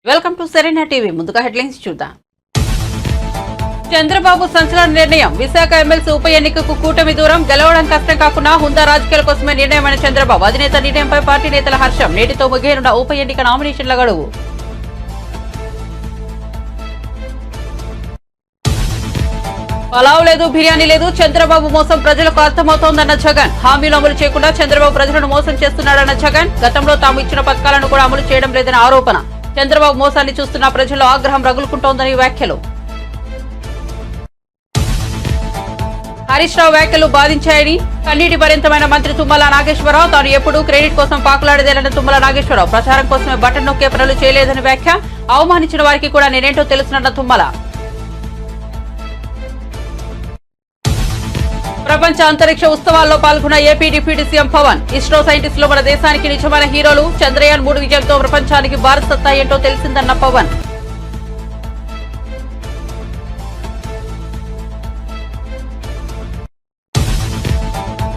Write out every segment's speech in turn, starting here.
Welcome to Serena TV. ముందుగా headlines చూద్దాం. చంద్రబాబు సంచలన నిర్ణయం. విశాఖ ఎమ్మెల్సీ ఉప ఎన్నికకు కూటమి దూరం, గెలవడం కష్టం కాకుండా హుందా రాజకీయాల కోసమే నిర్ణయమైన చంద్రబాబు. అధినేత నిర్ణయంపై పార్టీ నేతల హర్షం. నేటితో ముగియనున్న ఉప ఎన్నిక నామినేషన్ల గడువు. పలావ్ లేదు, బిర్యానీ లేదు, చంద్రబాబు మోసం ప్రజలకు అర్థమవుతోందన్న జగన్. హామీలు అమలు చేయకుండా చంద్రబాబు ప్రజలను మోసం చేస్తున్నాడన్న జగన్. గతంలో తాము ఇచ్చిన పథకాలను కూడా అమలు చేయడం లేదని ఆరోపణ. చంద్రబాబు మోసాన్ని చూస్తున్న ప్రజల్లో ఆగ్రహం రగులుకుంటోందని వ్యాఖ్యలు. హరీష్ రావు వ్యాఖ్యలు బాధించాయని కన్నీటి భరింతమైన మంత్రి తుమ్మల నాగేశ్వరరావు. తాను ఎప్పుడూ క్రెడిట్ కోసం పాకులాడేదేనన్న తుమ్మల నాగేశ్వరరావు. ప్రచారం కోసమే బటన్ నొక్కే పనులు చేయలేదని వ్యాఖ్య. అవమానించిన వారికి కూడా నేనేంటో తెలుసునన్న తుమ్మల. ప్రపంచ అంతరిక్ష ఉత్సవాల్లో పాల్గొన్న AP deputy CM Pawan. ISRO సైంటిస్టులు మన దేశానికి నిజమైన హీరోలు. చంద్రయాన్ 3 విజయంతో ప్రపంచానికి భారత్ సత్తా ఏంటో తెలిసిందన్న పవన్.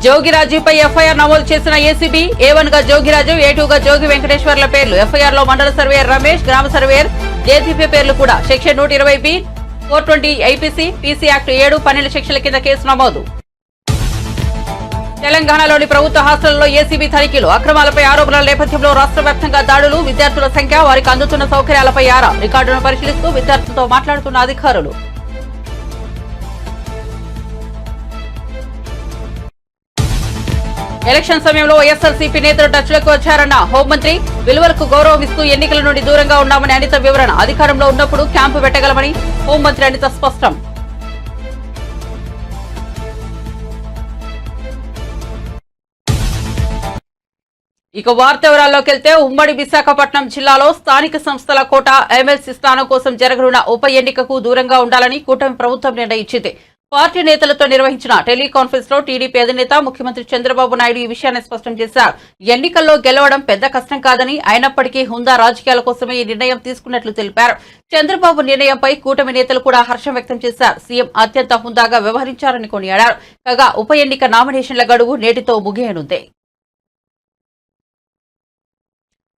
జోగిరాజుపై ఎఫ్ఐఆర్ నమోదు చేసిన ఏసీబీ. A1 గా జోగిరాజు, A2 గా జోగి వెంకటేశ్వర్ల పేర్లు. ఎఫ్ఐఆర్ లో మండల సర్వేయర్ రమేష్, గ్రామ సర్వేయర్ జేసీపీ పేర్లు కూడా. Section 120B, 420 IPC, PC act 7, 12 సెక్షన్ల కింద కేసు నమోదు. తెలంగాణలోని ప్రభుత్వ హాస్టళ్లలో ఏసీబీ తనిఖీలు. అక్రమాలపై ఆరోపణల నేపథ్యంలో రాష్ట్ర వ్యాప్తంగా దాడులు. విద్యార్థుల సంఖ్య, వారికి అందుతున్న సౌకర్యాలపై ఆరా. రికార్డును పరిశీలిస్తూ విద్యార్థులతో మాట్లాడుతున్న అధికారులు. ఎలక్షన్ సమయంలో వైఎస్ఆర్సీపీ నేతలు టచ్లోకి వచ్చారన్న హోంమంత్రి. విలువలకు గౌరవం ఇస్తూ ఎన్నికల నుండి దూరంగా ఉన్నామని అనిత వివరణ. అధికారంలో ఉన్నప్పుడు క్యాంపు పెట్టగలమని హోంమంత్రి అనిత స్పష్టం. ఇక వార్త వివరాల్లోకి వెళ్తే, ఉమ్మడి విశాఖపట్నం జిల్లాలో స్థానిక సంస్థల కోటా ఎమ్మెల్సీ స్థానం కోసం జరగనున్న ఉప ఎన్నికకు దూరంగా ఉండాలని కూటమి ప్రభుత్వం నిర్ణయించింది. పార్టీ నేతలతో నిర్వహించిన టెలికాన్ఫరెన్స్ లో టీడీపీ అధినేత ముఖ్యమంత్రి చంద్రబాబు నాయుడు ఈ విషయాన్ని స్పష్టం చేశారు. ఎన్నికల్లో గెలవడం పెద్ద కష్టం కాదని, అయినప్పటికీ హుందా రాజకీయాల కోసమే ఈ నిర్ణయం తీసుకున్నట్లు తెలిపారు. చంద్రబాబు నిర్ణయంపై కూటమి నేతలు కూడా హర్షం వ్యక్తం చేశారు. సీఎం అత్యంత హుందాగా వ్యవహరించారని కొనియాడారు. కాగా ఉప ఎన్నిక నామినేషన్ల గడువు నేటితో ముగియనుంది.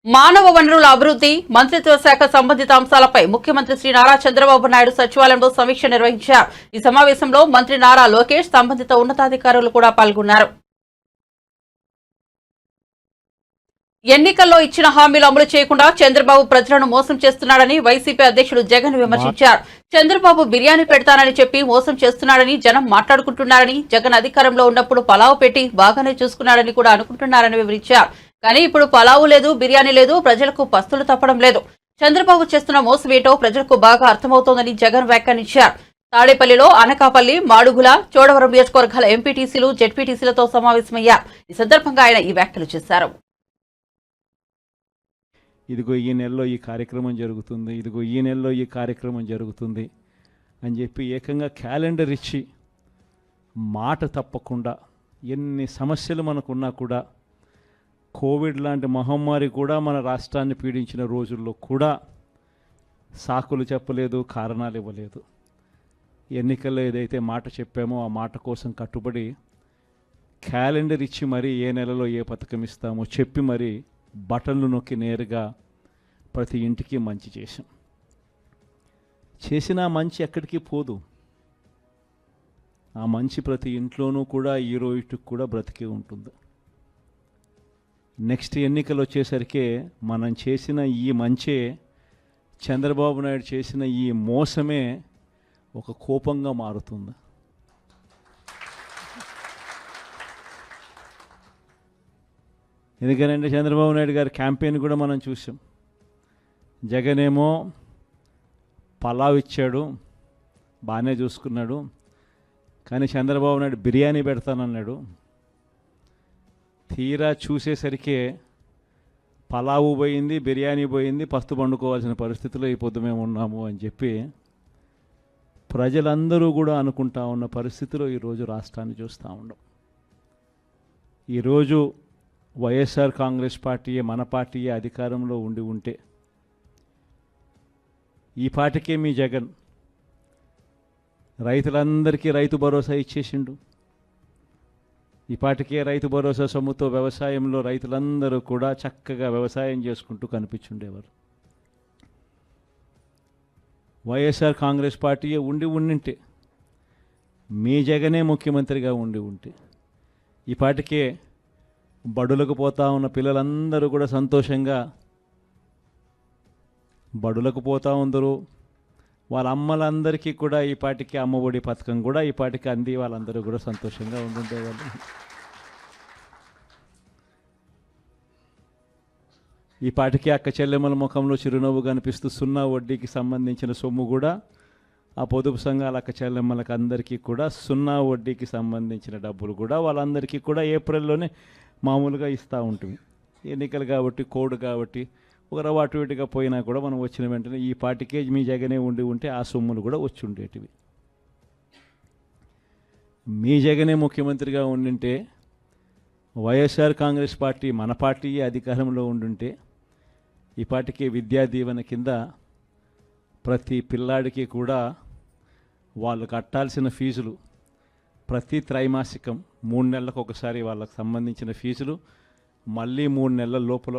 మానవ వనరుల అభివృద్ధి మంత్రిత్వ శాఖ సంబంధిత అంశాలపై ముఖ్యమంత్రి శ్రీ నారా చంద్రబాబు నాయుడు సచివాలయంలో సమీక్ష నిర్వహించారు. ఈ సమావేశంలో మంత్రి నారా లోకేష్, సంబంధిత ఉన్నతాధికారులు కూడా పాల్గొన్నారు. ఎన్నికల్లో ఇచ్చిన హామీలు అమలు చేయకుండా చంద్రబాబు ప్రజలను మోసం చేస్తున్నాడని వైసీపీ అధ్యక్షుడు జగన్ విమర్శించారు. చంద్రబాబు బిర్యానీ పెడతానని చెప్పి మోసం చేస్తున్నాడని జనం మాట్లాడుకుంటున్నారని, జగన్ అధికారంలో ఉన్నప్పుడు పలావు పెట్టి బాగానే చూసుకున్నాడని కూడా అనుకుంటున్నారని వివరించారు. కానీ ఇప్పుడు పలావు లేదు, బిర్యానీ లేదు, ప్రజలకు పస్తులు తప్పడం లేదు. చంద్రబాబు చేస్తున్న మోసం ఏంటో ప్రజలకు బాగా అర్థమవుతోందని జగన్ వ్యాఖ్యానించారు. తాడేపల్లిలో అనకాపల్లి, మాడుగుల, చోడవరం నియోజకవర్గాల ఎంపీటీసీలు, జెడ్పీటీసీలతో సమావేశమయ్యారు. ఈ సందర్భంగా ఆయన ఈ వ్యాఖ్యలు చేశారు. ఇదిగో ఈ నెలలో ఈ కార్యక్రమం జరుగుతుంది, ఇదిగో ఈ నెలలో ఈ కార్యక్రమం జరుగుతుంది అని చెప్పి ఏకంగా క్యాలెండర్ ఇచ్చి మాట తప్పకుండా, ఎన్ని సమస్యలు మనకున్నా కూడా, కోవిడ్ లాంటి మహమ్మారి కూడా మన రాష్ట్రాన్ని పీడించిన రోజుల్లో కూడా సాకులు చెప్పలేదు, కారణాలు ఇవ్వలేదు. ఎన్నికల్లో ఏదైతే మాట చెప్పామో ఆ మాట కోసం కట్టుబడి క్యాలెండర్ ఇచ్చి మరీ ఏ నెలలో ఏ పథకం ఇస్తామో చెప్పి మరీ బటన్లు నొక్కి నేరుగా ప్రతి ఇంటికి మంచి చేశాం. చేసిన మంచి ఎక్కడికి పోదు. ఆ మంచి ప్రతి ఇంట్లోనూ కూడా ఈ రోజుకి కూడా బ్రతికే ఉంటుంది. నెక్స్ట్ ఎన్నికలు వచ్చేసరికి మనం చేసిన ఈ మంచే, చంద్రబాబు నాయుడు చేసిన ఈ మోసమే ఒక కోపంగా మారుతుంది. ఎందుకనంటే చంద్రబాబు నాయుడు గారి క్యాంపెయిన్ కూడా మనం చూసాం. జగన్ ఏమో పలావ్ ఇచ్చాడు, బాగానే చూసుకున్నాడు. కానీ చంద్రబాబు నాయుడు బిర్యానీ పెడతానన్నాడు. తీరా చూసేసరికి పలావు పోయింది, బిర్యానీ పోయింది, పస్తు పండుకోవాల్సిన పరిస్థితిలో ఈ పొద్దు మేము ఉన్నాము అని చెప్పి ప్రజలందరూ కూడా అనుకుంటా ఉన్న పరిస్థితిలో ఈరోజు రాష్ట్రాన్ని చూస్తూ ఉన్నాం. ఈరోజు వైఎస్ఆర్ కాంగ్రెస్ పార్టీయే, మన పార్టీయే అధికారంలో ఉంటే ఈ పార్టీకే మీ జగన్ రైతులందరికీ రైతు భరోసా ఇచ్చేసిండు. ఇప్పటికే రైతు భరోసా సొమ్ముతో వ్యవసాయంలో రైతులందరూ కూడా చక్కగా వ్యవసాయం చేసుకుంటూ కనిపించుండేవారు. వైఎస్ఆర్ కాంగ్రెస్ పార్టీ ఉండింటే, మీ జగనే ముఖ్యమంత్రిగా ఉంటే ఈ పాటికే బడులకు పోతా ఉన్న పిల్లలందరూ కూడా సంతోషంగా బడులకు పోతా ఉందరు. వాళ్ళ అమ్మలందరికీ కూడా ఈ పాటికి అమ్మఒడి పథకం కూడా ఈ పాటికి అంది వాళ్ళందరూ కూడా సంతోషంగా ఉండుండేవాళ్ళు. ఈ పాటికి అక్క చెల్లెమ్మల ముఖంలో చిరునవ్వు కనిపిస్తూ సున్నా వడ్డీకి సంబంధించిన సొమ్ము కూడా ఆ పొదుపు సంఘాల అక్క చెల్లెమ్మలకు అందరికీ కూడా సున్నా వడ్డీకి సంబంధించిన డబ్బులు కూడా వాళ్ళందరికీ కూడా ఏప్రిల్లోనే మామూలుగా ఇస్తూ ఉంటుంది. ఎన్నికలు కాబట్టి, కోడ్ కాబట్టి ఒక రవ్వ అటు ఇటుగా పోయినా కూడా మనం వచ్చిన వెంటనే ఈ పాటికే మీ జగనే ఉంటే ఆ సొమ్ములు కూడా వచ్చి ఉండేటివి. మీ జగనే ముఖ్యమంత్రిగా ఉండింటే, వైఎస్ఆర్ కాంగ్రెస్ పార్టీ మన పార్టీ అధికారంలో ఉండుంటే ఈ పాటికి విద్యా దీవెన కింద ప్రతి పిల్లాడికి కూడా వాళ్ళు కట్టాల్సిన ఫీజులు ప్రతి త్రైమాసికం 3 నెలలకు ఒకసారి వాళ్ళకు సంబంధించిన ఫీజులు మళ్ళీ 3 నెలల లోపల.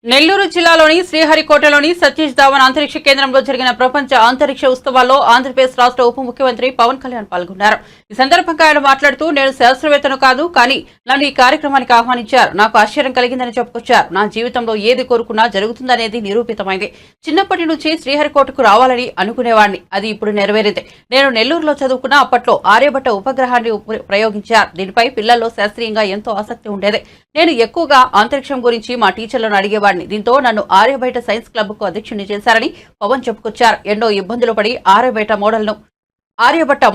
నెల్లూరు జిల్లాలోని శ్రీహరికోటలోని సతీష్ ధావన్ అంతరిక్ష కేంద్రంలో జరిగిన ప్రపంచ అంతరిక్ష ఉత్సవాల్లో ఆంధ్రప్రదేశ్ రాష్ట్ర ఉప ముఖ్యమంత్రి పవన్ కళ్యాణ్ పాల్గొన్నారు. ఈ సందర్భంగా ఆయన మాట్లాడుతూ, నేను శాస్త్రవేత్తను కాదు, కానీ నన్ను ఈ కార్యక్రమానికి ఆహ్వానించారు. నాకు ఆశ్చర్యం కలిగిందని చెప్పుకొచ్చారు. నా జీవితంలో ఏది కోరుకున్నా జరుగుతుందనేది నిరూపితమైంది. చిన్నప్పటి నుంచి శ్రీహరికోటకు రావాలని అనుకునేవాడిని. అది ఇప్పుడు నెరవేరింది. నేను నెల్లూరులో చదువుకున్న అప్పట్లో ఆర్యభట్ట ఉపగ్రహాన్ని ప్రయోగించారు. దీనిపై పిల్లల్లో శాస్త్రీయంగా ఎంతో ఆసక్తి ఉండేది. నేను ఎక్కువగా అంతరిక్షం గురించి మా టీచర్లను అడిగేవాడిని. దీంతో నన్ను ఆర్యబయట సైన్స్ క్లబ్ కు అధ్యక్షుడిని చేశారని పవన్ చెప్పుకొచ్చారు. ఎన్నో ఇబ్బందులు పడి ఆర్యభట్ట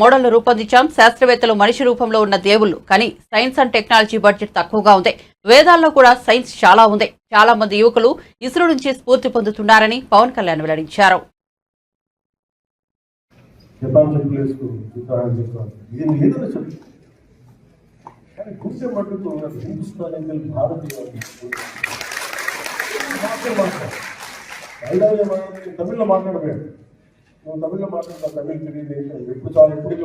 మోడల్ను రూపొందించాం. శాస్త్రవేత్తలు మనిషి రూపంలో ఉన్న దేవుళ్లు, కానీ సైన్స్ అండ్ టెక్నాలజీ బడ్జెట్ తక్కువగా ఉంది. వేదాల్లో కూడా సైన్స్ చాలా ఉంది. చాలా మంది యువకులు ఇస్రో నుంచి స్ఫూర్తి పొందుతున్నారని పవన్ కళ్యాణ్ వెల్లడించారు. తమిళ్లో మాట్లాడలేదు, నువ్వు తమిళ్లో మాట్లాడతా, తమిళ్ తెలియదు, ఎప్పుడు చాలా ఎప్పుడు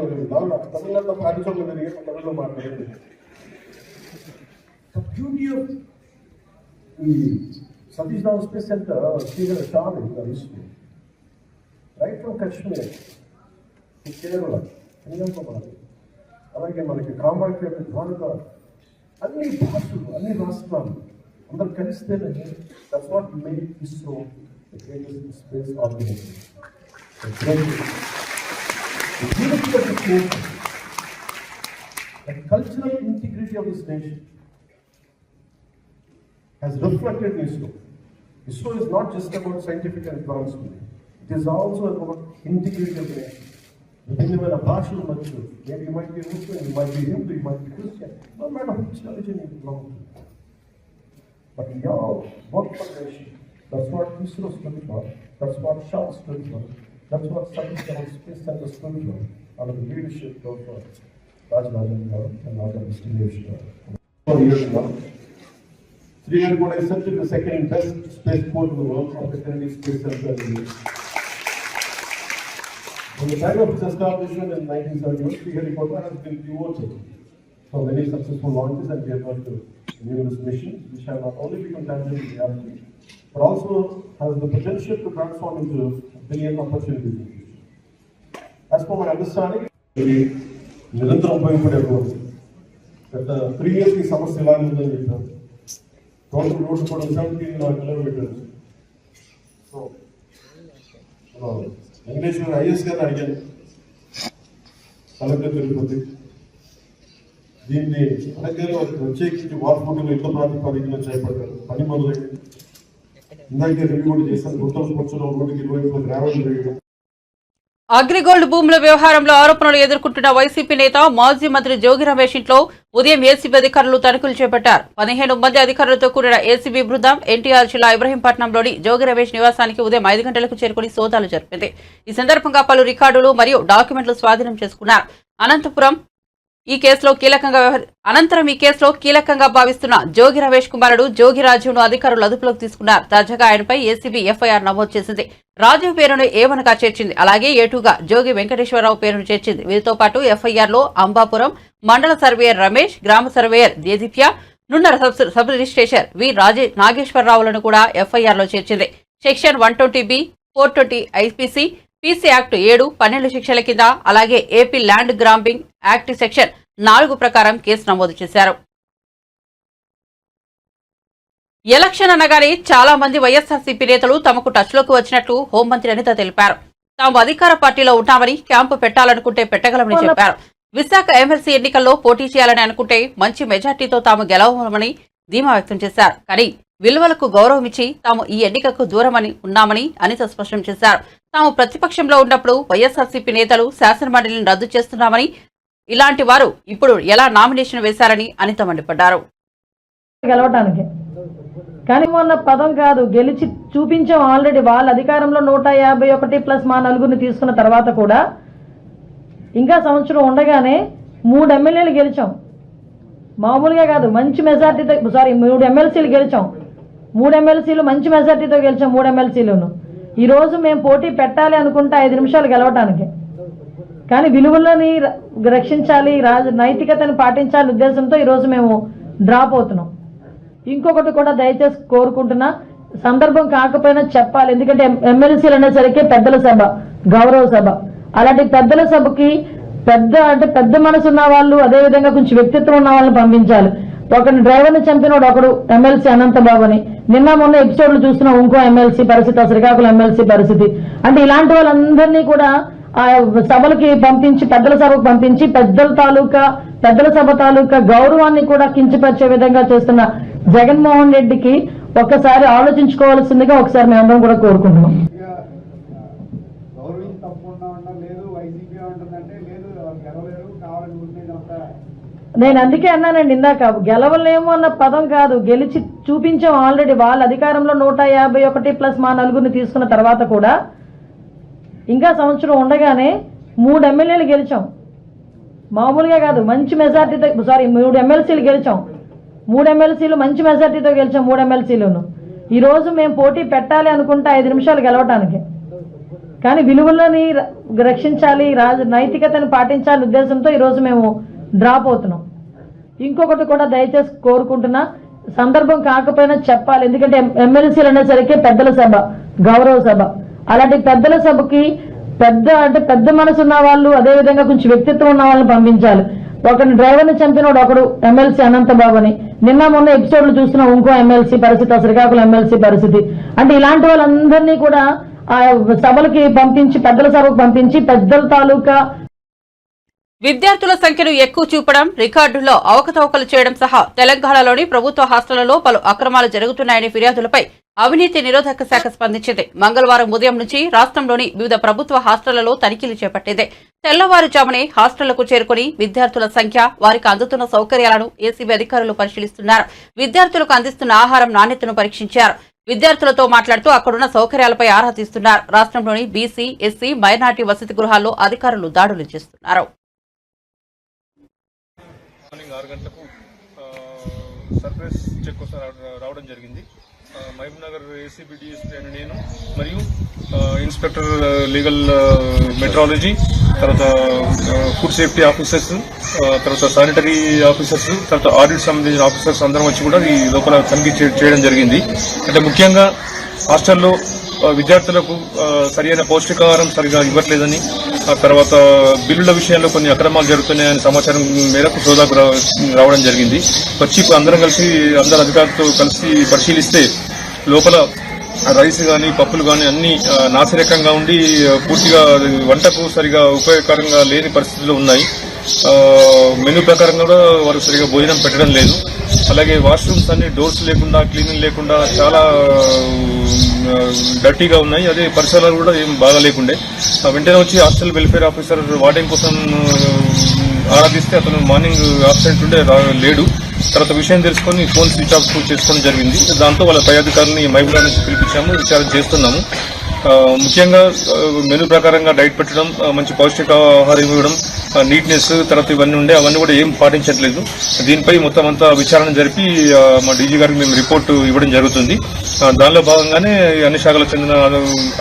తమిళంతా పాటించడం జరిగి తమిళ్లో మాట్లాడలేదు. బ్యూటీ ఆఫ్ ఈ Satish Dhawan space centre right from Kashmir, Kerala, Kanyakumari, అలాగే మనకి కామాఖ్య, ద్వారక, అన్ని భాషలు, అన్ని రాష్ట్రాలు అందరూ కలిస్తేనే that's what make ISRO the greatest space organisation. The cultural integrity of this nation has reflected in ISRO. ISRO is not just about scientific advancement. It is also about integrity of the nation. Within a partial mature, maybe you might be Muslim, you might be Hindu, you might be Christian, no matter which religion you belong to. But we all work for the nation. That's what ISRO stood for. That's what SHAL stood for. That's what Satish Dhawan Space Center stood for, under the leadership of Rajarajan and other distinguished 4 years now. Sriharikota is certainly the second best spaceport in the world after Kennedy Space Center. From the time of its establishment in 1971, Sriharikota has been devoted for many successful launches and geared to numerous missions, which have not only become tangible reality, but also has the potential to transform into a billion opportunities. As per my understanding, నిరంతరం ఉపయోగపడేటువంటి గత 3 years ఈ సమస్య ఎలా ఉందని చెప్పారు. Total road కూడా 17 kilometres. So Venkateswara is గారిని అడిగాను, కలెక్టర్ తిరుపతి, దీన్ని అడగలు ప్రత్యేకించి వార్పులు యుద్ధ ప్రాతిపదికన చేపట్టారు. పని మొదలైంది. ఇందాక రివ్యూ కూడా చేశాను. గుంతలు కూర్చొని రోడ్డుకి ఇరువైపుల గ్రావెల్ వేయడం. అగ్రిగోల్డ్ భూముల వ్యవహారంలో ఆరోపణలు ఎదుర్కొంటున్న వైసీపీ నేత మాజీ మంత్రి జోగి రమేష్ ఇంట్లో ఉదయం ఏసీబీ అధికారులు తనిఖీలు చేపట్టారు. 15 మంది అధికారులతో కూడిన ఏసీబీ బృందం ఎన్టీఆర్ జిల్లా ఇబ్రహీంపట్నంలోని జోగి రమేష్ నివాసానికి ఉదయం 5 గంటలకు చేరుకుని సోదాలు జరిపింది. ఈ సందర్భంగా పలు రికార్డులు మరియు డాక్యుమెంట్లు స్వాధీనం చేసుకున్నారు. అనంతరం ఈ కేసులో కీలకంగా భావిస్తున్న జోగి రమేష్ కుమారుడు జోగి రాజీవ్ను అధికారులు అదుపులోకి తీసుకున్నారు. తాజాగా ఆయనపై ఏసీబీ ఎఫ్ఐఆర్ నమోదు చేసింది. రాజీవ్ పేరును ఏ1గా చేర్చింది. అలాగే ఏ2గా జోగి వెంకటేశ్వరరావు పేరును చేర్చింది. వీరితో పాటు ఎఫ్ఐఆర్లో అంబాపురం మండల సర్వేయర్ రమేష్, గ్రామ సర్వేయర్ దేదీప్య, నున్నర సబ్ రిజిస్ట్రేషన్ వి నాగేశ్వరరావులను కూడా ఎఫ్ఐఆర్లో చేర్చింది. Section 120B, 420 IPC, PC act 7, 12 శిక్షల కింద, అలాగే AP land grabbing act section 4 ప్రకారం కేసు నమోదు చేశారు. ఎలక్షన్ అనగానే చాలా మంది వైఎస్ఆర్సీపీ నేతలు తమకు టచ్లోకి వచ్చినట్లు హోంమంత్రి అనిత తెలిపారు. తాము అధికార పార్టీలో ఉంటామని, క్యాంపు పెట్టాలనుకుంటే పెట్టగలమని చెప్పారు. విశాఖ ఎమ్మెల్సీ ఎన్నికల్లో పోటీ చేయాలని అనుకుంటే మంచి మెజార్టీతో తాము గెలవమని ధీమా వ్యక్తం చేశారు. కానీ విలువలకు గౌరవం ఇచ్చి తాము ఈ ఎన్నికకు దూరమని ఉన్నామని అనిత స్పష్టం చేశారు. తాము ప్రతిపక్షంలో ఉన్నప్పుడు వైఎస్ఆర్సీపీ నేతలు శాసనమండలిని రద్దు చేస్తున్నామని, ఇలాంటి వారు ఇప్పుడు ఎలా నామినేషన్ వేశారని అనిత మండిపడ్డారు. గెలవటానికి కానీ మొన్న పదం కాదు, గెలిచి చూపించాం ఆల్రెడీ. వాళ్ళ అధికారంలో 151 ప్లస్ మా నలుగురిని తీసుకున్న తర్వాత కూడా ఇంకా సంవత్సరం ఉండగానే 3 ఎమ్మెల్యేలు గెలిచాం. మామూలుగా కాదు, మంచి మెజార్టీతో. 3 ఎమ్మెల్సీలు గెలిచాం. 3 ఎమ్మెల్సీలు మంచి మెజార్టీతో గెలిచాం. 3 ఎమ్మెల్సీలను ఈరోజు మేము పోటీ పెట్టాలి అనుకుంటే 5 నిమిషాలు గెలవటానికి. కానీ విలువలని రక్షించాలి, నైతికతను పాటించాలి ఉద్దేశంతో ఈరోజు మేము డ్రాప్ అవుతున్నాం. ఇంకొకటి కూడా దయచేసి కోరుకుంటున్నా, సందర్భం కాకపోయినా చెప్పాలి. ఎందుకంటే ఎమ్మెల్సీలు అనేసరికి పెద్దల సభ, గౌరవ సభ. అలాంటి పెద్దల సభకి పెద్ద మనసు ఉన్న వాళ్ళు, అదేవిధంగా కొంచెం వ్యక్తిత్వం ఉన్న వాళ్ళని పంపించాలి. ఒకరిని డ్రైవర్ని చంపినోడు ఒకడు ఎమ్మెల్సీ అనంతబాబు అని నిన్న మొన్న ఎపిసోడ్లు చూస్తున్నాం. ఇంకో ఎమ్మెల్సీ పరిస్థితి, శ్రీకాకుళం ఎమ్మెల్సీ పరిస్థితి. అంటే ఇలాంటి వాళ్ళందరినీ కూడా ఆ సభలకి పంపించి, పెద్దల సభకు పంపించి పెద్దల సభ తాలూకా గౌరవాన్ని కూడా కించపరిచే విధంగా చేస్తున్న జగన్మోహన్ రెడ్డికి ఒక్కసారి ఆలోచించుకోవాల్సిందిగా ఒకసారి మేమందరం కూడా కోరుకుంటున్నాం. నేను అందుకే అన్నానండి ఇందాక, గెలవలేము అన్న పదం కాదు, గెలిచి చూపించాం ఆల్రెడీ. వాళ్ళ అధికారంలో 151 ప్లస్ మా నలుగురిని తీసుకున్న తర్వాత కూడా ఇంకా సంవత్సరం ఉండగానే 3 ఎమ్మెల్యేలు గెలిచాం. మామూలుగా కాదు, మంచి మెజార్టీతో. 3 ఎమ్మెల్సీలు గెలిచాం. 3 ఎమ్మెల్సీలు మంచి మెజార్టీతో గెలిచాం. 3 ఎమ్మెల్సీలను ఈరోజు మేము పోటీ పెట్టాలి అనుకుంటే 5 నిమిషాలు గెలవటానికి. కానీ విలువలని రక్షించాలి, నైతికతను పాటించాలి ఉద్దేశంతో ఈరోజు మేము డ్రాప్ అవుతున్నాం. ఇంకొకటి కూడా దయచేసి కోరుకుంటున్నా, సందర్భం కాకపోయినా చెప్పాలి. ఎందుకంటే ఎమ్మెల్సీలు అనేసరికి పెద్దల సభ, గౌరవ సభ. అలాంటి పెద్దల సభకి పెద్ద మనసు ఉన్న వాళ్ళు, అదేవిధంగా కొంచెం వ్యక్తిత్వం ఉన్న వాళ్ళని పంపించాలి. ఒకరిని డ్రైవర్ని చంపినోడు ఒకడు ఎమ్మెల్సీ అనంతబాబు అని నిన్న మొన్న ఎపిసోడ్లు చూస్తున్నాం. ఇంకో ఎమ్మెల్సీ పరిస్థితి, శ్రీకాకుళం ఎమ్మెల్సీ పరిస్థితి. అంటే ఇలాంటి వాళ్ళందరినీ కూడా ఆ సభలకి పంపించి, పెద్దల సభకు పంపించి పెద్దల తాలూకా విద్యార్థుల సంఖ్యను ఎక్కువ చూపడం, రికార్డుల్లో అవకతవకలు చేయడం సహా తెలంగాణలోని ప్రభుత్వ హాస్టళ్లలో పలు అక్రమాలు జరుగుతున్నాయనే ఫిర్యాదులపై అవినీతి నిరోధక శాఖ స్పందించింది. మంగళవారం ఉదయం నుంచి రాష్ట్రంలోని వివిధ ప్రభుత్వ హాస్టళ్లలో తనిఖీలు చేపట్టింది. తెల్లవారుజామునే హాస్టళ్లకు చేరుకుని విద్యార్థుల సంఖ్య, వారికి అందుతున్న సౌకర్యాలను ఏసీబీ అధికారులు పరిశీలిస్తున్నారు. విద్యార్థులకు అందిస్తున్న ఆహారం నాణ్యతను పరీక్షించారు. విద్యార్థులతో మాట్లాడుతూ అక్కడున్న సౌకర్యాలపై ఆరా తీస్తున్నారు. రాష్ట్రంలోని బీసీ, ఎస్సీ, మైనార్టీ వసతి గృహాల్లో అధికారులు దాడులు చేస్తున్నారు. మార్నింగ్ 6 గంటలకు సర్ప్రైజ్ చెక్ కోసం రావడం జరిగింది. మహబూబ్ నగర్ ఏసీబీ డిఎస్పీ అని నేను మరియు ఇన్స్పెక్టర్ లీగల్ మెట్రాలజీ, తర్వాత ఫుడ్ సేఫ్టీ ఆఫీసర్స్, తర్వాత శానిటరీ ఆఫీసర్స్, తర్వాత ఆడిట్ సంబంధించిన ఆఫీసర్స్ అందరం వచ్చి కూడా ఈ లోపల తనిఖీ చేయడం జరిగింది. అంటే ముఖ్యంగా హాస్టల్లో విద్యార్థులకు సరైన పౌష్టికాహారం సరిగా ఇవ్వట్లేదని, ఆ తర్వాత బిల్లుల విషయంలో కొన్ని అక్రమాలు జరుగుతున్నాయని సమాచారం మేరకు సోదాకు రావడం జరిగింది. వచ్చి అందరం కలిసి అందరు అధికారులతో కలిసి పరిశీలిస్తే లోపల రైస్ కానీ పప్పులు కానీ అన్ని నాసిరకంగా ఉండి పూర్తిగా వంటకు సరిగా ఉపయోగకరంగా లేని పరిస్థితులు ఉన్నాయి. మెనూ ప్రకారం కూడా వారు సరిగా భోజనం పెట్టడం లేదు. అలాగే వాష్రూమ్స్ అన్ని డోర్స్ లేకుండా, క్లీనింగ్ లేకుండా చాలా డర్టీగా ఉన్నాయి. అదే పరిసరాలు కూడా ఏం బాగా లేకుండే. వెంటనే వచ్చి హాస్టల్ వెల్ఫేర్ ఆఫీసర్ వార్డెన్ కోసం ఆరాధిస్తే అతను మార్నింగ్ ఆబ్సెంట్ ఉండే లేడు. తర్వాత విషయం తెలుసుకొని ఫోన్ స్విచ్ ఆఫ్ చేసుకోవడం జరిగింది. దాంతో వాళ్ళ పై అధికారులని మహబూబ్ నుంచి పిలిపించాము, విచారణ చేస్తున్నాము. ముఖ్యంగా మెనూ ప్రకారంగా డైట్ పెట్టడం, మంచి పౌష్టికాహారం ఇవ్వడం, నీట్నెస్ తర్వాత ఇవన్నీ ఉండే అవన్నీ కూడా ఏం పాటించట్లేదు. దీనిపై మొత్తం అంతా విచారణ జరిపి మా డీజీ గారికి మేము రిపోర్ట్ ఇవ్వడం జరుగుతుంది. దానిలో భాగంగానే అన్ని శాఖలకు చెందిన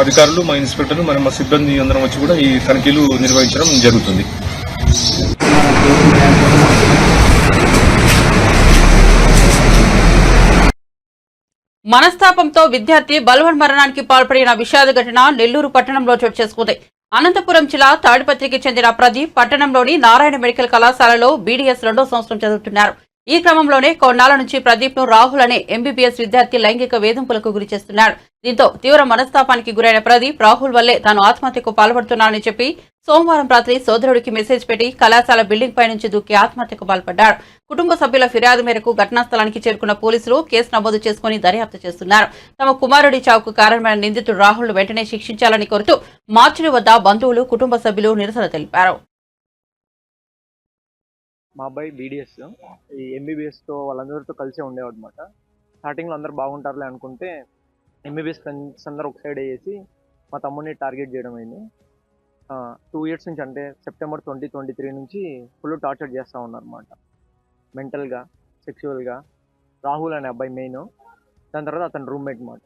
అధికారులు, మా ఇన్స్పెక్టర్లు, మరి మా సిబ్బంది అందరం వచ్చి కూడా ఈ తనిఖీలు నిర్వహించడం జరుగుతుంది. మనస్తాపంతో విద్యార్థి బలవన్మరణానికి పాల్పడిన విషాద ఘటన నెల్లూరు పట్టణంలో చోటు చేసుకుంది. అనంతపురం జిల్లా తాడిపత్రికి చెందిన ప్రదీప్ పట్టణంలోని నారాయణ మెడికల్ కళాశాలలో బీడీఎస్ 2వ సంవత్సరం చదువుతున్నారు. ఈ క్రమంలోనే కొన్నాళ్ల నుంచి ప్రదీప్ ను రాహుల్ అనే ఎంబీబీఎస్ విద్యార్థి లైంగిక వేధింపులకు గురి చేస్తున్నాడు. దీంతో తీవ్ర మనస్తాపానికి గురైన ప్రదీప్ రాహుల్ వల్లే తాను ఆత్మహత్యకు పాల్పడుతున్నానని చెప్పి సోమవారం రాత్రి సోదరుడికి మెసేజ్ పెట్టి కళాశాల బిల్డింగ్ పై నుంచి దూకి ఆత్మహత్యకు పాల్పడ్డాడు. కుటుంబ సభ్యుల ఫిర్యాదు మేరకు ఘటనా స్థలానికి చేరుకున్న పోలీసులు కేసు నమోదు చేసుకుని దర్యాప్తు చేస్తున్నారు. తమ కుమారుడి చావుకు కారణమైన నిందితుడు రాహుల్ ను వెంటనే శిక్షించాలని కోరుతూ మార్చురి వద్ద బంధువులు కుటుంబ సభ్యులు నిరసన తెలిపారు. మా అబ్బాయి బీడీఎస్ ఈ ఎంబీబీఎస్తో వాళ్ళందరితో కలిసే ఉండేవాడు అనమాట. స్టార్టింగ్లో అందరూ బాగుంటారులే అనుకుంటే ఎంబీబీఎస్ ఫ్రెండ్స్ అందరూ ఒక సైడ్ వేసి మా తమ్ముడిని టార్గెట్ చేయడం అయింది. 2 years నుంచి అంటే సెప్టెంబర్ 2023 నుంచి ఫుల్ టార్చర్ చేస్తూ ఉన్నారు అనమాట. మెంటల్గా, సెక్చువల్గా. రాహుల్ అనే అబ్బాయి మెయిన్, దాని తర్వాత అతని రూమ్మేట్ అనమాట.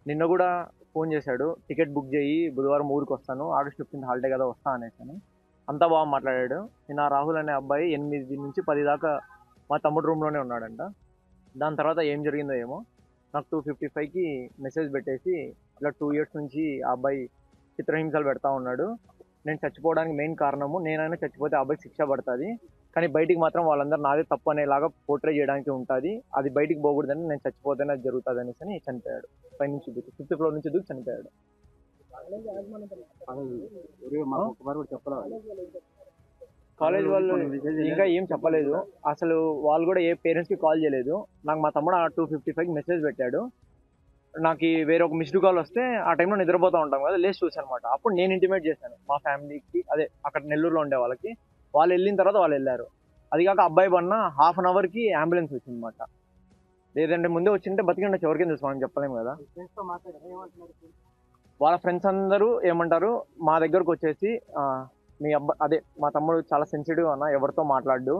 నిన్న కూడా ఫోన్ చేశాడు, టికెట్ బుక్ చేయి, బుధవారం ఊరికి వస్తాను, ఆగస్ట్ 15 హాలిడే కదా వస్తా అనేసి. అంతా బాగా మాట్లాడాడు. నిన్న రాహుల్ అనే అబ్బాయి 8 నుంచి 10 దాకా మా తమ్ముడు రూమ్లోనే ఉన్నాడంట. దాని తర్వాత ఏం జరిగిందో ఏమో నాకు 2:55కి మెసేజ్ పెట్టేసి ఇలా 2 years నుంచి ఆ అబ్బాయి చిత్రహింసలు పెడతా ఉన్నాడు, నేను చచ్చిపోవడానికి మెయిన్ కారణము, నేనైనా చచ్చిపోతే ఆ అబ్బాయికి శిక్ష పడుతుంది, కానీ బయటికి మాత్రం వాళ్ళందరూ నాదే తప్పు అనేలాగా పోర్ట్రే చేయడానికి ఉంటుంది, అది బయటికి పోకూడదని నేను చచ్చిపోతేనే అది జరుగుతుంది అనేసి అని చనిపోయాడు. పైనుంచి దూకి 5th floor నుంచి దూకి చనిపోయాడు. కాలేజ్ వాళ్ళు ఇంకా ఏం చెప్పలేదు, అసలు వాళ్ళు కూడా ఏ పేరెంట్స్కి కాల్ చేయలేదు. నాకు మా తమ్ముడు 2:55కి మెసేజ్ పెట్టాడు. నాకు వేరే ఒక మిస్డ్ కాల్ వస్తే ఆ టైంలో నిద్రపోతూ ఉంటాం కదా, లేచి చూసాను అనమాట. అప్పుడు నేను ఇంటిమేట్ చేశాను మా ఫ్యామిలీకి, అదే అక్కడ నెల్లూరులో ఉండే వాళ్ళకి. వాళ్ళు వెళ్ళిన తర్వాత వాళ్ళు వెళ్ళారు. అది కాక అబ్బాయి పడిన 1/2 hourకి అంబులెన్స్ వచ్చింది అనమాట. లేదంటే ముందే వచ్చింటే బతికిండొచ్చు, ఎవరికేం తెలుసు మనం చెప్పలేము కదా. వాళ్ళ ఫ్రెండ్స్ అందరూ ఏమంటారు, మా దగ్గరకు వచ్చేసి మీ అబ్బాయి అదే మా తమ్ముడు చాలా సెన్సిటివ్ అన్న, ఎవరితో మాట్లాడు,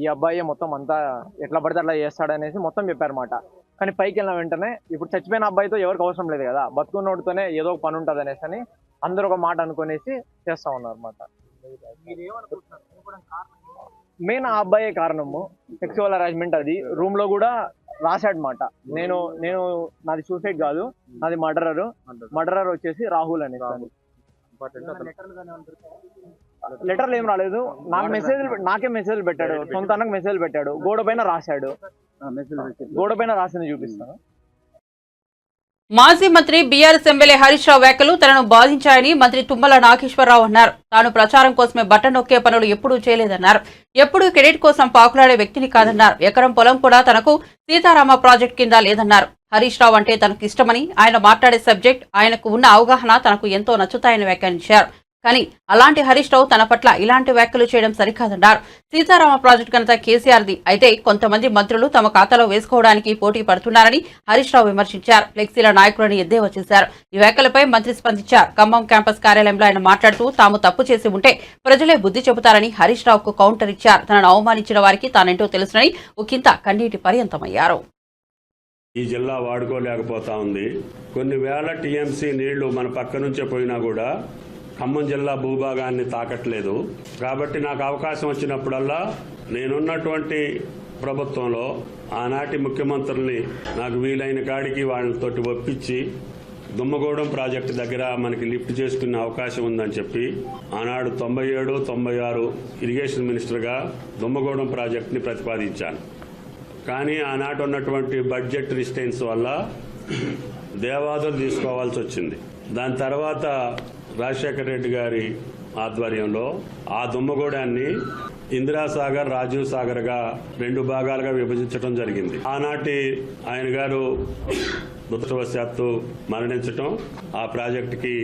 ఈ అబ్బాయి మొత్తం అంతా ఎట్లా పడితే అట్లా చేస్తాడనేసి మొత్తం చెప్పారన్నమాట. కానీ పైకి వెళ్ళిన వెంటనే ఇప్పుడు చచ్చిపోయిన అబ్బాయితో ఎవరికి అవసరం లేదు కదా, బతుకున్నోడితోనే ఏదో ఒక పని ఉంటుంది అనేసి అని అందరూ ఒక మాట అనుకునేసి చేస్తా ఉన్నారు అనమాట. మెయిన్ ఆ అబ్బాయే కారణము, సెక్సువల్ హరాస్మెంట్. అది రూమ్ లో కూడా రాశాడనమాట, నేను నాది సూసైడ్ కాదు, నాది మర్డరర్ వచ్చేసి రాహుల్ అనేసి. లెటర్లు ఏం రాలేదు, నాకే మెసేజ్ పెట్టాడు, సొంతానికి మెసేజ్ పెట్టాడు, గోడ పైన రాశాడు, గోడ పైన రాసింది చూపిస్తాను. మాజీ మంత్రి బీఆర్ఎస్ ఎమ్మెల్యే హరీష్ రావు వ్యాఖ్యలు తనను బాధించాయని మంత్రి తుమ్మల నాగేశ్వరరావు అన్నారు. తాను ప్రచారం కోసమే బటన్ నొక్కే పనులు ఎప్పుడూ చేయలేదన్నారు. ఎప్పుడూ క్రెడిట్ కోసం పాకులాడే వ్యక్తిని కాదన్నారు. ఎకరం పొలం కూడా తనకు సీతారామ ప్రాజెక్టు కింద లేదన్నారు. హరీష్ రావు అంటే తనకు ఇష్టమని, ఆయన మాట్లాడే సబ్జెక్ట్, ఆయనకు ఉన్న అవగాహన తనకు ఎంతో నచ్చుతాయని వ్యాఖ్యానించారు. కానీ అలాంటి హరీష్ రావు తన పట్ల ఇలాంటి వ్యాఖ్యలు చేయడం సరికాదన్నారు. సీతారామ ప్రాజెక్టు కనుక కేసీఆర్ది అయితే కొంతమంది మంత్రులు తమ ఖాతాలో వేసుకోవడానికి పోటీ పడుతున్నారని హరీష్ రావు విమర్శించారు. ఫ్లెక్సీల నాయకులని ఎద్దేవా చేశారు. ఈ వ్యాఖ్యలపై మంత్రి స్పందించారు. ఖమ్మం క్యాంపస్ కార్యాలయంలో ఆయన మాట్లాడుతూ తాము తప్పు చేసి ఉంటే ప్రజలే బుద్ధి చెబుతారని హరీష్ రావుకు కౌంటర్ ఇచ్చారు. తనను అవమానించిన వారికి తానేంటో తెలుసునని ఒకంత కన్నీటి పర్యంతమయ్యారు. ఈ జిల్లా వాడుకోలేకపోతా ఉంది. కొన్ని వేల టీఎంసీ నీళ్లు మన పక్క నుంచే పోయినా కూడా ఖమ్మం జిల్లా భూభాగాన్ని తాకట్లేదు. కాబట్టి నాకు అవకాశం వచ్చినప్పుడల్లా నేనున్నటువంటి ప్రభుత్వంలో ఆనాటి ముఖ్యమంత్రుల్ని నాకు వీలైన కాడికి వాళ్ళతోటి ఒప్పించి దుమ్మగూడెం ప్రాజెక్టు దగ్గర మనకి లిఫ్ట్ చేసుకునే అవకాశం ఉందని చెప్పి ఆనాడు 97, 96 ఇరిగేషన్ మినిస్టర్గా దుమ్మగూడెం ప్రాజెక్టుని ప్రతిపాదించాను. కానీ ఆనాటి ఉన్నటువంటి బడ్జెట్ రిస్టెన్స్ వల్ల దేవాదులు తీసుకోవాల్సి వచ్చింది. దాని తర్వాత రాజశేఖర రెడ్డి గారి ఆధ్వర్యంలో ఆ దుమ్మగూడాన్ని ఇందిరాసాగర్, రాజీవ్ సాగర్గా 2 భాగాలుగా విభజించడం జరిగింది. ఆనాటి ఆయన గారు దురదృష్టవశాత్తు మరణించటం, ఆ ప్రాజెక్టుకి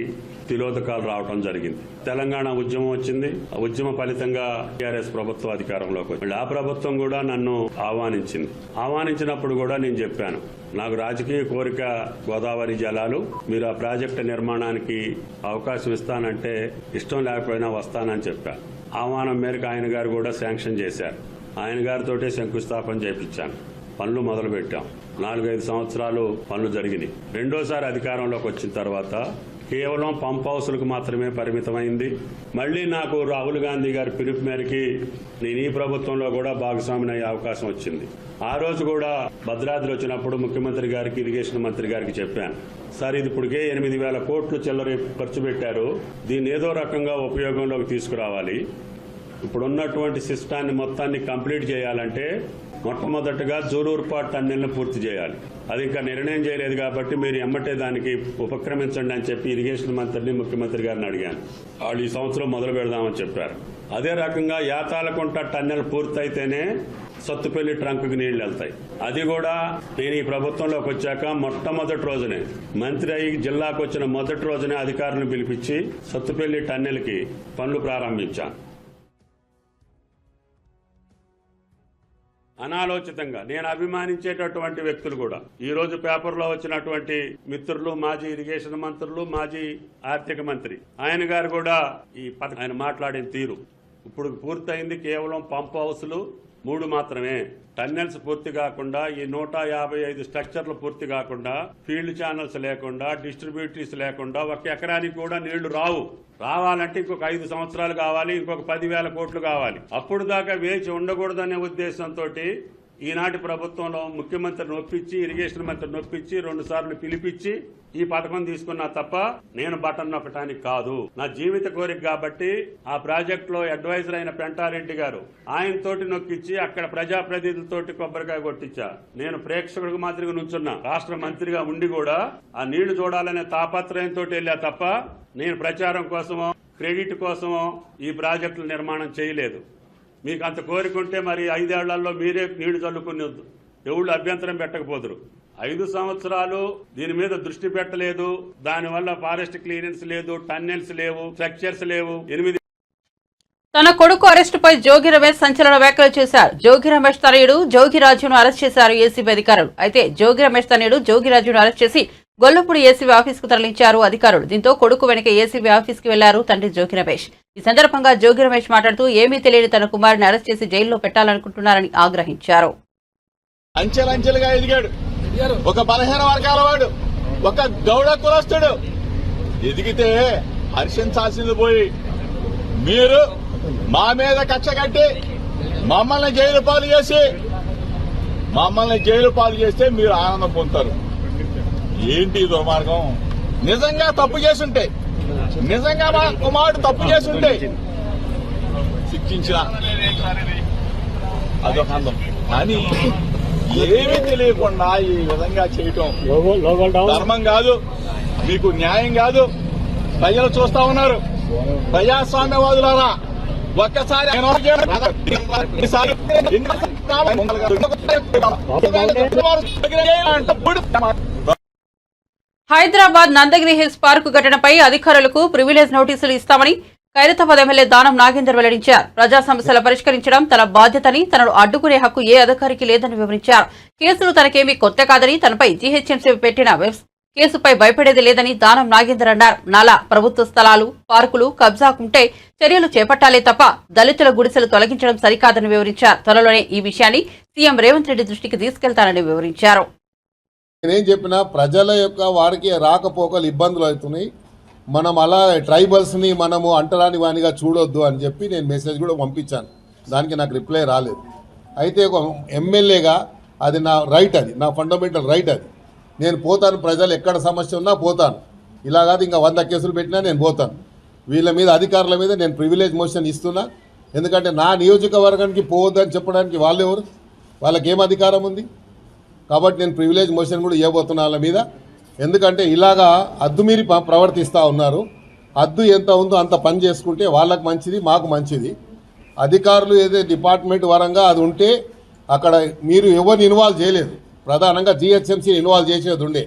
తిలోదకాలు రావడం జరిగింది. తెలంగాణ ఉద్యమం వచ్చింది. ఆ ఉద్యమ ఫలితంగా టీఆర్ఎస్ ప్రభుత్వం అధికారంలోకి వచ్చింది. ఆ ప్రభుత్వం కూడా నన్ను ఆహ్వానించినప్పుడు కూడా నేను చెప్పాను, నాకు రాజకీయ కోరిక గోదావరి జలాలు, మీరు ఆ ప్రాజెక్టు నిర్మాణానికి అవకాశం ఇస్తానంటే ఇష్టం లేకపోయినా వస్తానని చెప్పాను. ఆహ్వానం మేరకు ఆయన గారు కూడా శాంక్షన్ చేశారు. ఆయన గారితోటే శంకుస్థాపన చేయించాను. పనులు మొదలుపెట్టాం. 4-5 సంవత్సరాలు పనులు జరిగినాయి. రెండోసారి అధికారంలోకి వచ్చిన తర్వాత కేవలం పంప్ హౌస్లకు మాత్రమే పరిమితమైంది. మళ్ళీ నాకు రాహుల్ గాంధీ గారి పిలుపు మేరకి నేను ఈ ప్రభుత్వంలో కూడా భాగస్వామిని అయ్యే అవకాశం వచ్చింది. ఆ రోజు కూడా భద్రాద్రి వచ్చినప్పుడు ముఖ్యమంత్రి గారికి, ఇరిగేషన్ మంత్రి గారికి చెప్పాను, సార్ ఇది ఇప్పటికే 8,000 కోట్లు చిల్లర ఖర్చు పెట్టారు, దీన్ని ఏదో రకంగా ఉపయోగంలోకి తీసుకురావాలి. ఇప్పుడున్నటువంటి సిస్టాన్ని మొత్తాన్ని కంప్లీట్ చేయాలంటే మొట్టమొదటిగా జూలూరుపాటు టన్నెల్ని పూర్తి చేయాలి. అది ఇంకా నిర్ణయం చేయలేదు కాబట్టి మీరు ఎమ్మటే దానికి ఉపక్రమించండి అని చెప్పి ఇరిగేషన్ మంత్రిని, ముఖ్యమంత్రి గారిని అడిగాను. వాళ్ళు ఈ సంవత్సరం మొదలు పెడదామని చెప్పారు. అదే రకంగా యాతాలకుంట టన్నెల్ పూర్తయితేనే సత్తుపల్లి ట్రంక్కి నీళ్లు వెళ్తాయి. అది కూడా నేను ఈ ప్రభుత్వంలోకి వచ్చాక మొట్టమొదటి రోజునే మంత్రి అయ్యి జిల్లాకు వచ్చిన మొదటి రోజునే అధికారులను పిలిపించి సత్తుపల్లి టన్నెల్కి పనులు ప్రారంభించాను. అనాలోచితంగా నేను అభిమానించేటటువంటి వ్యక్తులు కూడా ఈ రోజు పేపర్లో వచ్చినటువంటి మిత్రులు, మాజీ ఇరిగేషన్ మంత్రులు, మాజీ ఆర్థిక మంత్రి ఆయన గారు కూడా ఆయన మాట్లాడిన తీరు ఇప్పుడు పూర్తయింది కేవలం పంప్ హౌస్లు 3 మాత్రమే. టన్నెల్స్ పూర్తి కాకుండా, ఈ 155 స్ట్రక్చర్లు పూర్తి కాకుండా, ఫీల్డ్ ఛానల్స్ లేకుండా, డిస్ట్రిబ్యూటరీస్ లేకుండా 1 ఎకరానికి కూడా నీళ్లు రావాలంటే ఇంకొక 5 సంవత్సరాలు కావాలి, ఇంకొక 10,000 కోట్లు కావాలి. అప్పుడు దాకా వేచి ఉండకూడదనే ఉద్దేశంతో ఈనాటి ప్రభుత్వంలో ముఖ్యమంత్రిని ఒప్పించి, ఇరిగేషన్ మంత్రిని ఒప్పించి 2 సార్లు పిలిపించి ఈ పథకం తీసుకున్నా తప్ప నేను బటన్ నొక్కటానికి కాదు. నా జీవిత కోరిక కాబట్టి ఆ ప్రాజెక్టులో అడ్వైజర్ అయిన పెంటారెడ్డి గారు ఆయనతోటి నొక్కించి అక్కడ ప్రజాప్రతినిధులతోటి కొబ్బరికాయ కొట్టించా. నేను ప్రేక్షకుడికి మాదిరిగా నుంచున్నా. రాష్ట్ర మంత్రిగా ఉండి కూడా ఆ నీళ్లు చూడాలనే తాపత్రయంతో వెళ్ళా తప్ప నేను ప్రచారం కోసమో క్రెడిట్ కోసమో ఈ ప్రాజెక్టుల నిర్మాణం చేయలేదు. మీకు అంత కోరికుంటే మరి 5 ఏళ్లలో మీరే నీళ్లు చల్లుకుని ఎవళ్ళు అభ్యంతరం పెట్టకపోదురు. 5 సంవత్సరాలు దీని మీద దృష్టి పెట్టలేదు. దానివల్ల ఫారెస్ట్ క్లియరెన్స్ లేదు, టన్నెల్స్ లేవు, స్ట్రక్చర్స్ లేవు. 8 తన కొడుకు అరెస్టుపై జోగి రమేష్ సంచలన వ్యాఖ్యలు చేశారు. జోగి రమేష్ తనయుడు జోగిరాజును అరెస్ట్ చేశారు ఏసీబీ అధికారులు. అయితే జోగి రమేష్ తనయుడు జోగిరాజును అరెస్ట్ చేసి గొల్లపూడి ఏసీబీ ఆఫీస్ కు తరలించారు అధికారులు. దీంతో కొడుకు వెనక ఏసీబీ ఆఫీస్ కి వెళ్లారు తండ్రి జోగి రమేష్. ఈ సందర్భంగా జోగి రమేష్ మాట్లాడుతూ ఏమీ తెలియని తన కుమారుని అరెస్ట్ చేసి జైల్లో పెట్టాలనుకుంటున్నారని ఆగ్రహించారు. అంచెలంచెలుగా ఎదిగాడు. ఒక బలహీన వర్గాల వాడు, ఒక గౌడ కులస్తుడు ఎదిగితే హర్షించాల్సింది పోయి మీరు మా మీద కక్ష కట్టి మమ్మల్ని జైలు పాలు చేస్తే మీరు ఆనందం పొందుతారు. ఏంటి దుర్మార్గం? నిజంగా తప్పు చేసుంటే, నిజంగా మా కుమారుడు తప్పు చేసుంటే శిక్షించిన అదొక అందం. కానీ ఏమీ తెలియకుండా ఈ విధంగా చేయటం ధర్మం కాదు, మీకు న్యాయం కాదు. ప్రజలు చూస్తా ఉన్నారు. ప్రజాస్వామ్యవాదులారా, ఒక్కసారి హైదరాబాద్ నందగిరి హిల్స్ పార్కు ఘటనపై అధికారులకు ప్రివిలేజ్ నోటీసులు ఇస్తామని ఖైరతాబాద్ ఎమ్మెల్యే దానం నాగేందర్ వెల్లడించారు. ప్రజా సమస్యలు పరిష్కరించడం తన బాధ్యతని, తనను అడ్డుకునే హక్కు ఏ అధికారికి లేదని వివరించారు. కేసులు తనకేమీ కొత్త కాదని, తనపై జీహెచ్ఎంసీ పెట్టిన కేసుపై భయపడేది లేదని దానం నాగేందర్ అన్నారు. నాలా, ప్రభుత్వ స్థలాలు, పార్కులు కబ్జాకుంటే చర్యలు చేపట్టాలే తప్ప దళితుల గుడిసెలు తొలగించడం సరికాదని వివరించారు. త్వరలోనే ఈ విషయాన్ని సీఎం రేవంత్ రెడ్డి దృష్టికి తీసుకెళ్తానని వివరించారు. నేనేం చెప్పినా ప్రజల యొక్క వారికి రాకపోకలు ఇబ్బందులు అవుతున్నాయి. మనం అలా ట్రైబల్స్ని మనము అంటరాని వానిగా చూడొద్దు అని చెప్పి నేను మెసేజ్ కూడా పంపించాను. దానికి నాకు రిప్లై రాలేదు. అయితే ఒక ఎమ్మెల్యేగా అది నా రైట్, అది నా ఫండమెంటల్ రైట్. అది నేను పోతాను. ప్రజలు ఎక్కడ సమస్య ఉన్నా పోతాను. ఇలా కాదు ఇంకా 100 కేసులు పెట్టినా నేను పోతాను. వీళ్ళ మీద, అధికారుల మీద నేను ప్రివిలేజ్ మోషన్ ఇస్తున్నా. ఎందుకంటే నా నియోజకవర్గానికి పోవద్దని చెప్పడానికి వాళ్ళు ఎవరు? వాళ్ళకి ఏం అధికారం ఉంది? కాబట్టి నేను ప్రివిలేజ్ మోషన్ కూడా ఇవ్వబోతున్నా వాళ్ళ మీద. ఎందుకంటే ఇలాగా హద్దు మీరి ప్రవర్తిస్తూ ఉన్నారు. హద్దు ఎంత ఉందో అంత పని చేసుకుంటే వాళ్ళకు మంచిది, మాకు మంచిది. అధికారులు ఏదైతే డిపార్ట్మెంట్ వరంగా అది ఉంటే అక్కడ మీరు ఎవరిని ఇన్వాల్వ్ చేయలేదు. ప్రధానంగా జీహెచ్ఎంసీ ఇన్వాల్వ్ చేసేది ఉండే.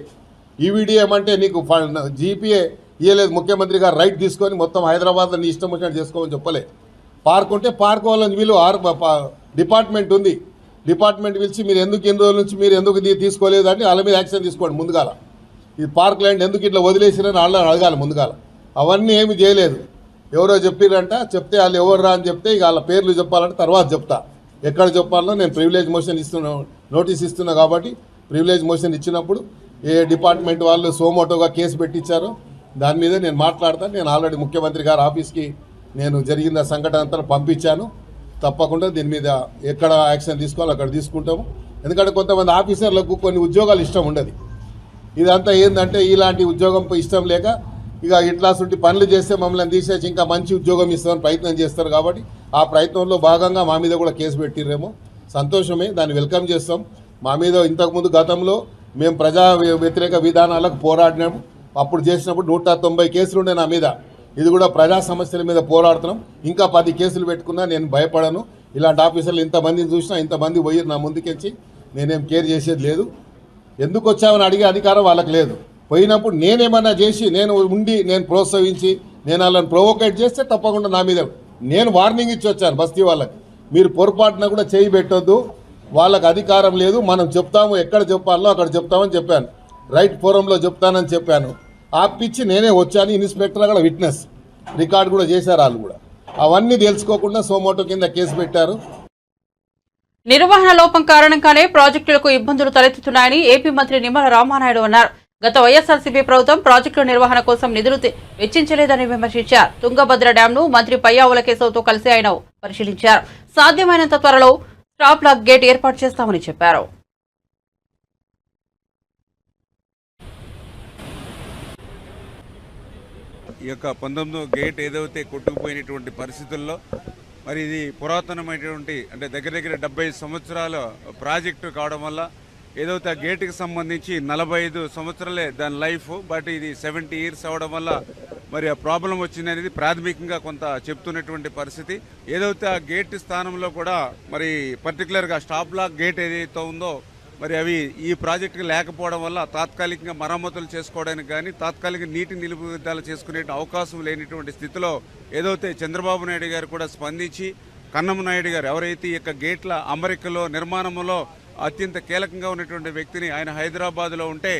ఈవీడీ ఏమంటే నీకు జీపీఏ ఇవ్వలేదు, ముఖ్యమంత్రి గారు రైట్ తీసుకొని మొత్తం హైదరాబాద్లో నీ ఇష్టం వచ్చినట్టు చేసుకోమని చెప్పలే. పార్క్ ఉంటే పార్క్ వాళ్ళని వీళ్ళు డిపార్ట్మెంట్ ఉంది, డిపార్ట్మెంట్ పిలిచి మీరు ఎందుకు ఇన్ని రోజుల నుంచి మీరు ఎందుకు తీసుకోలేదు అని వాళ్ళ మీద యాక్షన్ తీసుకోండి. ముందుగాల ఈ పార్క్ ల్యాండ్ ఎందుకు ఇట్లా వదిలేసిరని వాళ్ళని అడగాలి ముందుగాల. అవన్నీ ఏమి చేయలేదు. ఎవరో చెప్పిరంట, చెప్తే వాళ్ళు ఎవర్రా అని చెప్తే ఇక వాళ్ళ పేర్లు చెప్పాలంటే తర్వాత చెప్తా. ఎక్కడ చెప్పాలనో నేను ప్రివిలేజ్ మోషన్ ఇస్తున్న నోటీస్ ఇస్తున్నా కాబట్టి ప్రివిలేజ్ మోషన్ ఇచ్చినప్పుడు ఏ డిపార్ట్మెంట్ వాళ్ళు సోమోటోగా కేసు పెట్టించారో దాని మీద నేను మాట్లాడతాను. నేను ఆల్రెడీ ముఖ్యమంత్రి గారి ఆఫీస్కి నేను జరిగిన సంఘటన అంతా పంపించాను. తప్పకుండా దీని మీద ఎక్కడ యాక్షన్ తీసుకోవాలో అక్కడ తీసుకుంటాము. ఎందుకంటే కొంతమంది ఆఫీసర్లకు కొన్ని ఉద్యోగాలు ఇష్టం ఉండదు. ఇదంతా ఏంటంటే ఇలాంటి ఉద్యోగం ఇష్టం లేక ఇక ఇట్లాంటి పనులు చేస్తే మమ్మల్ని తీసేసి ఇంకా మంచి ఉద్యోగం ఇస్తామని ప్రయత్నం చేస్తారు. కాబట్టి ఆ ప్రయత్నంలో భాగంగా మా మీద కూడా కేసు పెట్టిర్రేమో, సంతోషమే, దాన్ని వెల్కమ్ చేస్తాం. మా మీద ఇంతకుముందు గతంలో మేము ప్రజా వ్యతిరేక విధానాలకు పోరాడినాము. అప్పుడు చేసినప్పుడు 190 కేసులు ఉండే నా మీద. ఇది కూడా ప్రజా సమస్యల మీద పోరాడుతున్నాం. ఇంకా 10 కేసులు పెట్టుకున్నా నేను భయపడను. ఇలాంటి ఆఫీసర్లు ఇంతమందిని చూసినా ఇంతమంది పోయి నా ముందుకెచ్చి నేనేం కేర్ చేసేది లేదు. ఎందుకు వచ్చామని అడిగే అధికారం వాళ్ళకి లేదు. పోయినప్పుడు నేనేమన్నా చేసి నేను ఉండి నేను ప్రోత్సహించి నేను వాళ్ళని ప్రొవోకేట్ చేస్తే తప్పకుండా నా మీద నేను వార్నింగ్ ఇచ్చి వచ్చాను. బస్తీ వాళ్ళకి మీరు పొరపాటున కూడా చేయి పెట్టొద్దు, వాళ్ళకి అధికారం లేదు, మనం చెప్తాము, ఎక్కడ చెప్పాలో అక్కడ చెప్తామని చెప్పాను. రైట్ ఫోరంలో చెప్తానని చెప్పాను. ఆపిచ్చి నేనే వచ్చాను. ఇన్స్పెక్టర్ అక్కడ విట్నెస్ రికార్డు కూడా చేశారు. వాళ్ళు కూడా అవన్నీ తెలుసుకోకుండా సోమోటో కింద కేసు పెట్టారు. నిర్వహణ లోపం కారణంగానే ప్రాజెక్టులకు ఇబ్బందులు తలెత్తుతున్నాయని ఏపీ మంత్రి నిమ్మల రామానాయుడు అన్నారు. గత వైఎస్ఆర్సీపీ ప్రభుత్వం ప్రాజెక్టుల నిర్వహణ కోసం నిధులు వెచ్చించలేదని విమర్శించారు. తుంగభద్ర డ్యాంను మంత్రి పయ్యావుల కేశవ్తో కలిసి ఆయన పరిశీలించారు. సాధ్యమైనంత త్వరలో స్టాప్ లాక్ గేట్ ఏర్పాటు చేస్తామని చెప్పారు. ఈ యొక్క 19వ గేట్ ఏదైతే కొట్టుకుపోయినటువంటి పరిస్థితుల్లో మరి ఇది పురాతనమైనటువంటి అంటే దగ్గర 70 సంవత్సరాల ప్రాజెక్టు కావడం వల్ల ఏదైతే ఆ గేటుకి సంబంధించి 45 సంవత్సరాలే దాని లైఫ్, బట్ ఇది 70 ఇయర్స్ అవడం వల్ల మరి ఆ ప్రాబ్లం వచ్చింది అనేది ప్రాథమికంగా కొంత చెప్తున్నటువంటి పరిస్థితి. ఏదైతే ఆ గేట్ స్థానంలో కూడా మరి పర్టికులర్గా స్టాప్ లాక్ గేట్ ఏదైతే ఉందో మరి అవి ఈ ప్రాజెక్టుకి లేకపోవడం వల్ల తాత్కాలికంగా మరమ్మతులు చేసుకోవడానికి కానీ తాత్కాలిక నీటి నిలుపుదల చేసుకునే అవకాశం లేనిటువంటి స్థితిలో ఏదైతే చంద్రబాబు నాయుడు గారు కూడా స్పందించి కన్నమ నాయుడు గారు ఎవరైతే ఈ యొక్క గేట్ల అమరికలో నిర్మాణంలో అత్యంత కీలకంగా ఉన్నటువంటి వ్యక్తిని ఆయన హైదరాబాద్లో ఉంటే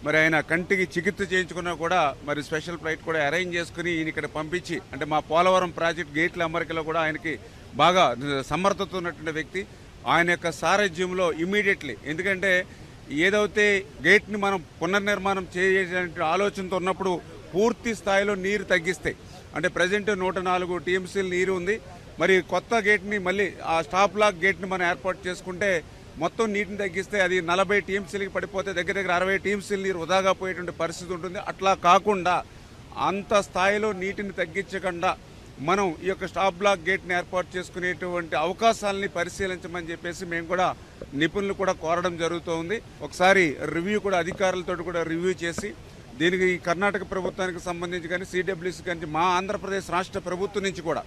మరి ఆయన కంటికి చికిత్స చేయించుకున్నా కూడా మరి స్పెషల్ ఫ్లైట్ కూడా అరేంజ్ చేసుకుని ఈయన ఇక్కడ పంపించి అంటే మా పోలవరం ప్రాజెక్ట్ గేట్ల అమరికలో కూడా ఆయనకి బాగా సమర్థత ఉన్నటువంటి వ్యక్తి. ఆయన యొక్క సారథ్యంలో ఇమీడియట్లీ, ఎందుకంటే ఏదైతే గేట్ని మనం పునర్నిర్మాణం చేయాలనే ఆలోచనతో ఉన్నప్పుడు పూర్తి స్థాయిలో నీరు తగ్గిస్తే అంటే ప్రజెంట్ 104 టీఎంసీలు నీరు ఉంది. మరి కొత్త గేట్ని మళ్ళీ ఆ స్టాప్ లాక్ గేట్ని మనం ఏర్పాటు చేసుకుంటే మొత్తం నీటిని తగ్గిస్తే అది 40 టీఎంసీలకి పడిపోతే దగ్గర 60 టీఎంసీలు నీరు వృధాగా పోయేటువంటి పరిస్థితి ఉంటుంది. అట్లా కాకుండా అంత స్థాయిలో నీటిని తగ్గించకుండా మనం ఈ యొక్క స్టాప్ బ్లాక్ గేట్ని ఏర్పాటు చేసుకునేటువంటి అవకాశాలని పరిశీలించమని చెప్పేసి మేము కూడా నిపుణులు కూడా కోరడం జరుగుతోంది. ఒకసారి రివ్యూ కూడా అధికారులతో కూడా రివ్యూ చేసి దీనికి ఈ కర్ణాటక ప్రభుత్వానికి సంబంధించి కానీ సిడబ్ల్యూసీ కానీ మా ఆంధ్రప్రదేశ్ రాష్ట్ర ప్రభుత్వం నుంచి కూడా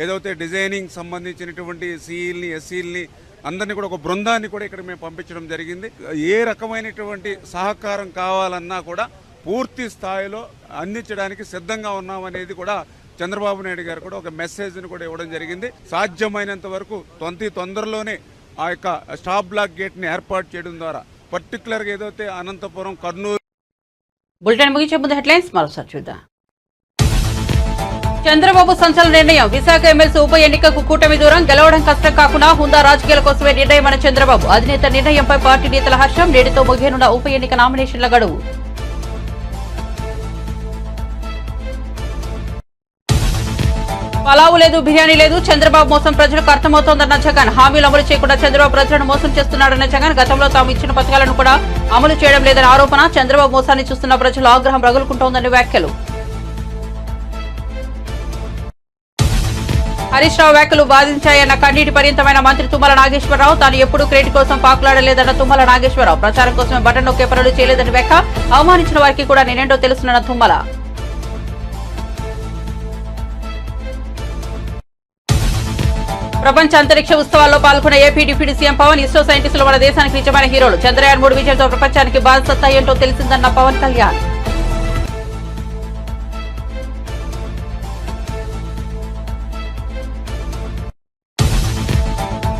ఏదైతే డిజైనింగ్ సంబంధించినటువంటి సిఈల్ని ఎస్సీల్ని అందరినీ కూడా ఒక బృందాన్ని కూడా ఇక్కడ మేము పంపించడం జరిగింది. ఏ రకమైనటువంటి సహకారం కావాలన్నా కూడా పూర్తి స్థాయిలో అందించడానికి సిద్ధంగా ఉన్నామనేది కూడా చంద్రబాబు నాయుడు గారు కూడా ఒక మెసేజ్ని కూడా ఇవ్వడం జరిగింది. సాధ్యమైనంత వరకు తొందరలోనే ఆ యొక్క స్టాప్ బ్లాక్ గేట్ని ఏర్పాటు చేయడం ద్వారా పర్టికులర్గా ఏదైతే అనంతపురం కర్నూలు. బులెటిన్ ముగించే ముందు హెడ్లైన్స్ మరోసారి చూద్దాం. చంద్రబాబు సంచలన నిర్ణయం. విశాఖ ఎమ్మెల్సీ ఉప ఎన్నికకు కూటమి దూరం, గెలవడం కష్టం కాకుండా హుందా రాజకీయాల కోసమే నిర్ణయమన్న చంద్రబాబు. అధినేత నిర్ణయంపై పార్టీ నేతల హర్షం. నేటితో ముగియనున్న ఉప ఎన్నిక నామినేషన్ల గడువు. పలావు లేదు, బిర్యానీ లేదు, చంద్రబాబు మోసం ప్రజలకు అర్థమవుతోందన్న జగన్. హామీలు అమలు చేయకుండా చంద్రబాబు ప్రజలను మోసం చేస్తున్నాడన్న జగన్. గతంలో తాము ఇచ్చిన పథకాలను కూడా అమలు చేయడం లేదని ఆరోపణ. చంద్రబాబు మోసాన్ని చూస్తున్న ప్రజలు ఆగ్రహం రగులుకుంటోందని వ్యాఖ్యలు. హరీష్ రావు వ్యాఖ్యలు బాధించాయన్న కన్నీటి పర్యంతమైన మంత్రి తుమ్మల నాగేశ్వరరావు. తాను ఎప్పుడూ క్రెడిట్ కోసం పాకులాడలేదన్న తుమ్మల నాగేశ్వరరావు. ప్రచారం కోసమే బటన్ నొక్కే పనులు చేయలేదని వ్యాఖ్య. అవమానించిన వారికి కూడా నేనేంటో తెలుసునన్న తుమ్మల. ప్రపంచ అంతరిక్ష ఉత్సవాల్లో పాల్గొన్న AP deputy CM Pawan. ISRO సైంటిస్టులు మన దేశానికి నిజమైన హీరోలు. చంద్రయాన్ 3 విజయంతో ప్రపంచానికి బాధ్యత ఏంటో తెలిసిందన్న పవన్ కళ్యాణ్.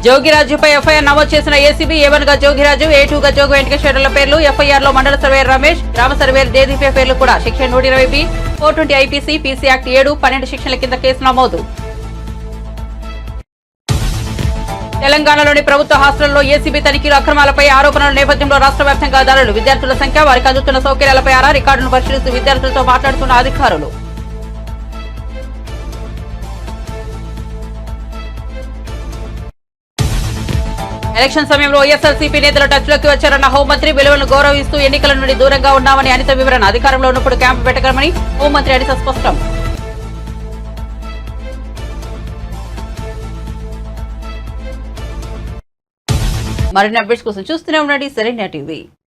జోగిరాజుపై ఎఫ్ఐఆర్ నమోదు చేసిన ఏసీబీ. A1 గా జోగిరాజు, A2 గా జోగి వెంకటేశ్వరుల పేర్లు. ఎఫ్ఐఆర్ లో మండల సర్వేయర్ రమేష్, గ్రామ సర్వేయర్ దేదీపే పేర్లు కూడా. Section 120B, 420 IPC, PC act 7, 12 సెక్షన్ల కింద కేసు నమోదు. తెలంగాణలోని ప్రభుత్వ హాస్టల్లో ఏసీబీ తనిఖీలు అక్రమాలపై ఆరోపణల నేపథ్యంలో రాష్ట్ర వ్యాప్తంగా దాడులు. విద్యార్థుల సంఖ్య, వారికి అందుతున్న సౌకర్యాలపై ఆరా. రికార్డును పరిశీలిస్తూ విద్యార్థులతో మాట్లాడుతున్న అధికారులు. ఎలక్షన్ సమయంలో వైఎస్ఆర్సీపీ నేతలు టచ్లోకి వచ్చారన్న హోంమంత్రి. విలువలను గౌరవిస్తూ ఎన్నికల నుండి దూరంగా ఉన్నామని అనిత వివరణ. అధికారంలో ఉన్నప్పుడు క్యాంపు పెట్టగలమని హోంమంత్రి అనిత స్పష్టం. మరిన్ని అప్డేట్స్ కోసం చూస్తూనే ఉండండి శరణ్య టీవీ.